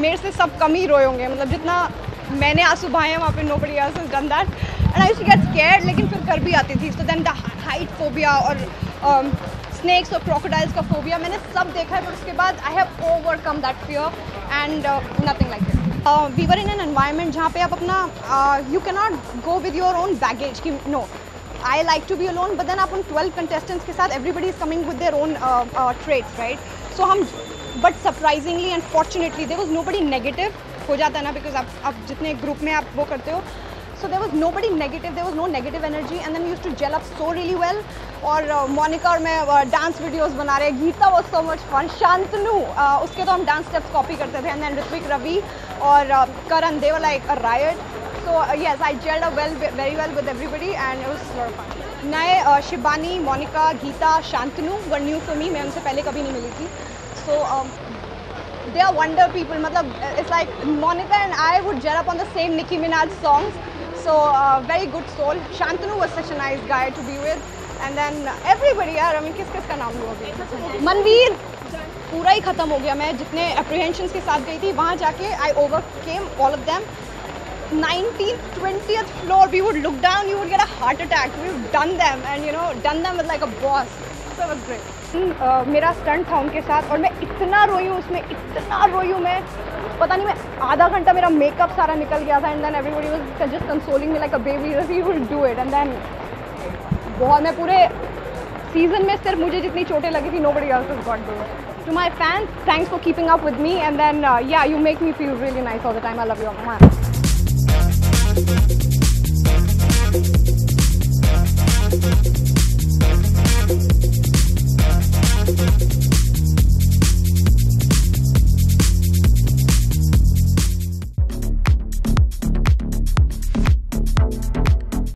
मेरे से सब कम ही रोए होंगे, मतलब जितना मैंने आंसू बहाए हैं वहाँ पे nobody else has done that and I used to get scared, लेकिन फिर कर भी आती थी. So then the height phobia और snakes और crocodiles का phobia मैंने सब देखा है, पर उसके बाद I have overcome that fear and nothing like it. We were in an environment जहाँ पे आप अपना you cannot go with your own baggage कि no I like to be alone, but then आप उन 12 contestants के साथ everybody is coming with their own traits, right? So हम but surprisingly and fortunately there was nobody negative. हो जाता है ना, because आप जितने ग्रुप में आप वो करते हो, so there was nobody negative, there was no negative energy and then we used to gel up so really well. और मोनिका और मैं डांस वीडियोस बना रहे हैं. Gita was so much fun. Shantanu उसके तो हम डांस स्टेप्स कॉपी करते थे and then ऋत्विक, रवि और करण, they were like a riot. So yes, I gelled up very well with everybody and it was a lot of fun. नए Shibani, Monika, Gita, Shantanu were new for me. मैं उनसे पहले कभी नहीं मिली थी. So they are wonder people. मतलब it's like Monica and I would gel up on the same Nicki Minaj songs. So very good soul. Shantanu was such a nice guy to be with. And then everybody यार, I mean किस का नाम लूँ अभी? मनवीर पूरा ही ख़त्म हो गया. मैं जितने apprehensions के साथ गई थी वहाँ जाके I overcame all of them. 19th, 20th floor, we would look down, you would get a heart attack. We've done them and you know done them with like a boss. So it was great. मेरा stunt था उनके साथ और मैं इतना रोई हूँ उसमें, इतना रोई हूँ मैं, पता नहीं, मैं आधा घंटा मेरा मेकअप सारा निकल गया था. And then everybody was just consoling me like a baby, he will do it. And then बहुत, मैं पूरे सीजन में सिर्फ मुझे जितनी चोटें लगी थी nobody else has got those. To my fans, thanks for keeping up with me and then yeah, you make me feel really nice all the time. I love you all.